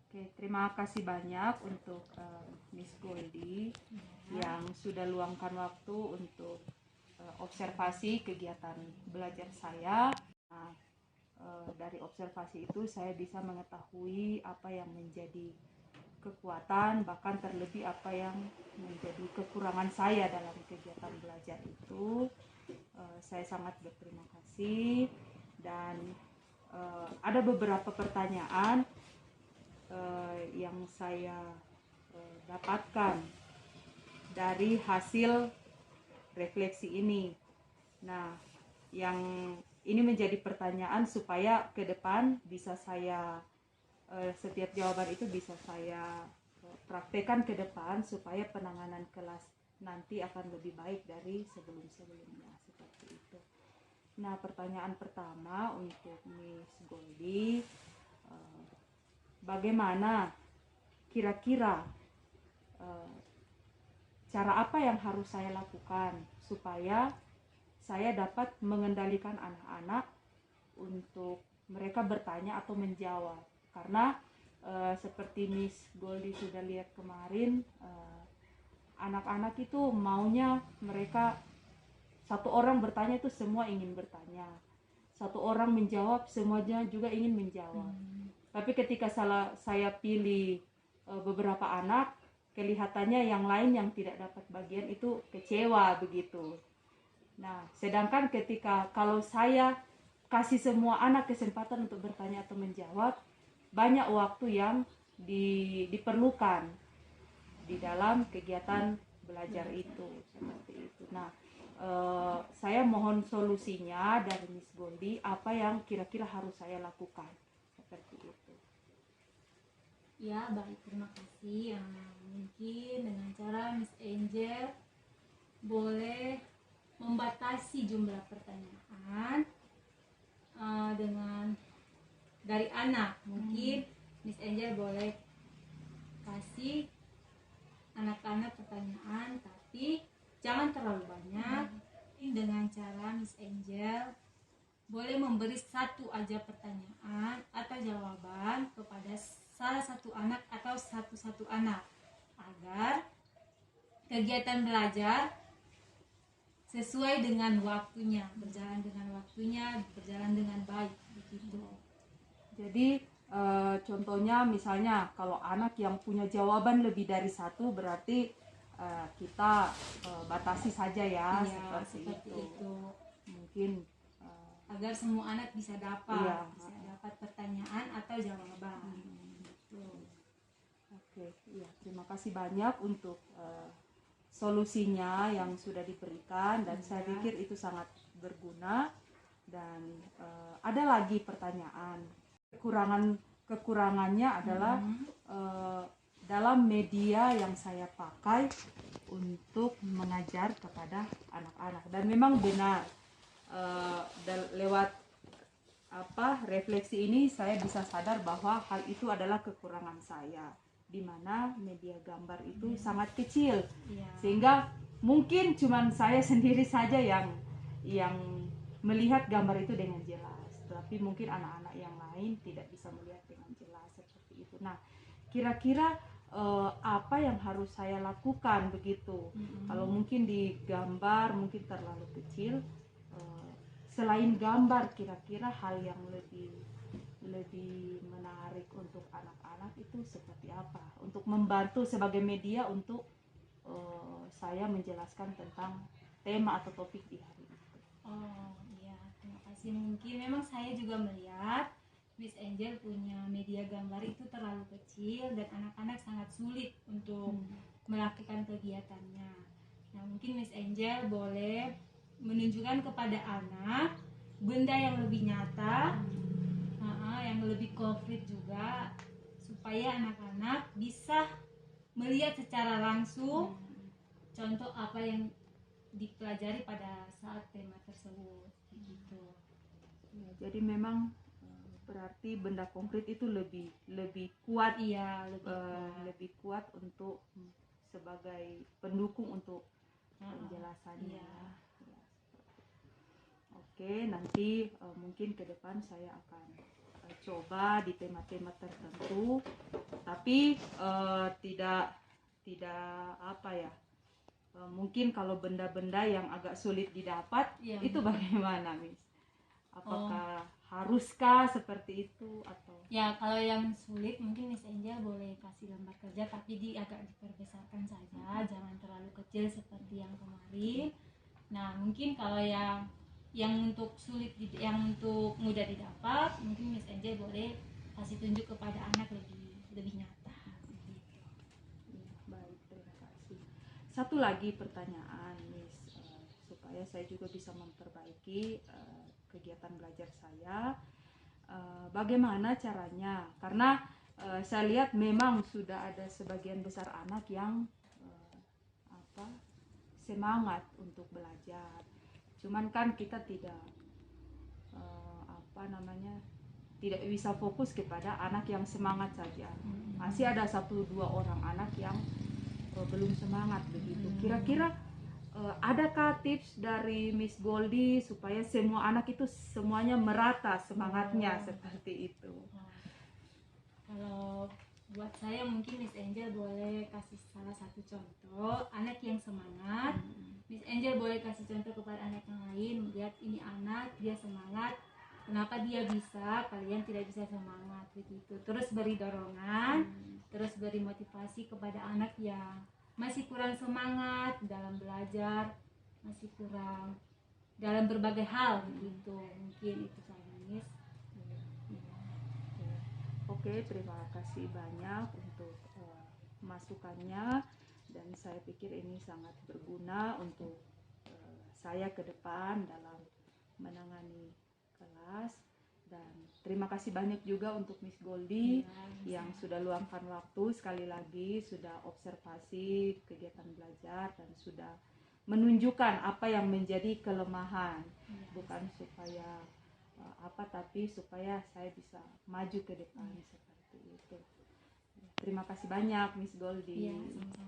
Oke, terima kasih banyak untuk Miss Goldie yang sudah luangkan waktu untuk observasi kegiatan belajar saya. Nah, dari observasi itu saya bisa mengetahui apa yang menjadi kekuatan, bahkan terlebih apa yang menjadi kekurangan saya dalam kegiatan belajar itu. Saya sangat berterima kasih dan ada beberapa pertanyaan yang saya dapatkan dari hasil refleksi ini. Nah, yang ini menjadi pertanyaan supaya ke depan bisa saya setiap jawaban itu bisa saya praktekkan ke depan supaya penanganan kelas nanti akan lebih baik dari sebelum-sebelumnya, seperti itu. Nah, pertanyaan pertama untuk Miss Goldie, bagaimana kira-kira cara apa yang harus saya lakukan supaya saya dapat mengendalikan anak-anak untuk mereka bertanya atau menjawab, karena seperti Miss Goldie sudah lihat kemarin, anak-anak itu maunya mereka satu orang bertanya itu semua ingin bertanya, satu orang menjawab semuanya juga ingin menjawab. Tapi ketika saya pilih beberapa anak, kelihatannya yang lain yang tidak dapat bagian itu kecewa begitu. Nah, sedangkan ketika kalau saya kasih semua anak kesempatan untuk bertanya atau menjawab, banyak waktu yang diperlukan di dalam kegiatan belajar itu, seperti itu. Nah, saya mohon solusinya dari Miss Goldie, apa yang kira-kira harus saya lakukan, seperti itu. Ya, baik, terima kasih. Mungkin dengan cara Miss Angel boleh membatasi jumlah pertanyaan dengan dari anak. Mungkin Miss Angel boleh kasih anak-anak pertanyaan, tapi jangan terlalu banyak. Dengan cara Miss Angel boleh memberi satu aja pertanyaan atau jawaban kepada salah satu anak atau satu anak, agar kegiatan belajar sesuai dengan waktunya, berjalan dengan baik begitu. Jadi contohnya misalnya kalau anak yang punya jawaban lebih dari satu, berarti kita batasi saja ya, Iya, seperti itu. Mungkin agar semua anak bisa dapat pertanyaan atau jawaban. Oke, iya, terima kasih banyak untuk solusinya yang sudah diberikan, dan saya pikir itu sangat berguna. Dan ada lagi pertanyaan, kekurangannya adalah dalam media yang saya pakai untuk mengajar kepada anak-anak. Dan memang benar, lewat refleksi ini saya bisa sadar bahwa hal itu adalah kekurangan saya, di mana media gambar itu sangat kecil, sehingga mungkin cuman saya sendiri saja yang melihat gambar itu dengan jelas, tapi mungkin anak-anak yang lain tidak bisa melihat dengan jelas, seperti itu. Nah, kira-kira apa yang harus saya lakukan begitu? Kalau mungkin di gambar mungkin terlalu kecil, selain gambar, kira-kira hal yang lebih menarik untuk anak-anak itu seperti apa? Untuk membantu sebagai media untuk saya menjelaskan tentang tema atau topik di hari itu. Oh iya, terima kasih. Mungkin memang saya juga melihat Miss Angel punya media gambar itu terlalu kecil dan anak-anak sangat sulit untuk melakukan kegiatannya. Nah, mungkin Miss Angel boleh menunjukkan kepada anak benda yang lebih nyata, yang lebih konkret juga, supaya anak-anak bisa melihat secara langsung contoh apa yang dipelajari pada saat tema tersebut begitu. Ya, jadi memang berarti benda konkret itu lebih kuat, lebih kuat untuk sebagai pendukung untuk penjelasannya. Ya. Oke, nanti mungkin ke depan saya akan coba di tema-tema tertentu tapi tidak apa ya, mungkin kalau benda-benda yang agak sulit didapat, Iya, itu betul. bagaimana, Miss? Apakah haruskah seperti itu atau? Ya, kalau yang sulit mungkin Miss Angel boleh kasih lembar kerja tapi agak diperbesarkan saja, jangan terlalu kecil seperti yang kemarin. Nah, mungkin kalau yang untuk sulit yang untuk mudah didapat, mungkin Miss Angel boleh kasih tunjuk kepada anak lebih nyata gitu. Ya, baik, terima kasih. Satu lagi pertanyaan, Miss, supaya saya juga bisa memperbaiki kegiatan belajar saya. Bagaimana caranya? Karena saya lihat memang sudah ada sebagian besar anak yang semangat untuk belajar. Cuman kan kita tidak tidak bisa fokus kepada anak yang semangat saja. Masih ada 1-2 orang anak yang belum semangat begitu. Kira-kira adakah tips dari Miss Goldie supaya semua anak itu semuanya merata semangatnya seperti itu? Kalau buat saya mungkin Miss Angel boleh kasih salah satu contoh anak yang semangat. Miss Angel boleh kasih contoh kepada anak yang lain, lihat ini anak dia semangat, kenapa dia bisa, kalian tidak bisa semangat begitu. Terus beri dorongan, terus beri motivasi kepada anak yang masih kurang semangat dalam belajar, masih kurang dalam berbagai hal begitu. Mungkin itu saja, Miss. Oke, terima kasih banyak untuk masukannya, dan saya pikir ini sangat berguna untuk saya ke depan dalam menangani kelas. Dan terima kasih banyak juga untuk Miss Goldie yang sudah luangkan waktu, sekali lagi sudah observasi kegiatan belajar dan sudah menunjukkan apa yang menjadi kelemahan, bukan supaya tapi supaya saya bisa maju ke depan seperti itu. Terima kasih banyak Miss Goldie. Iya, sama-sama.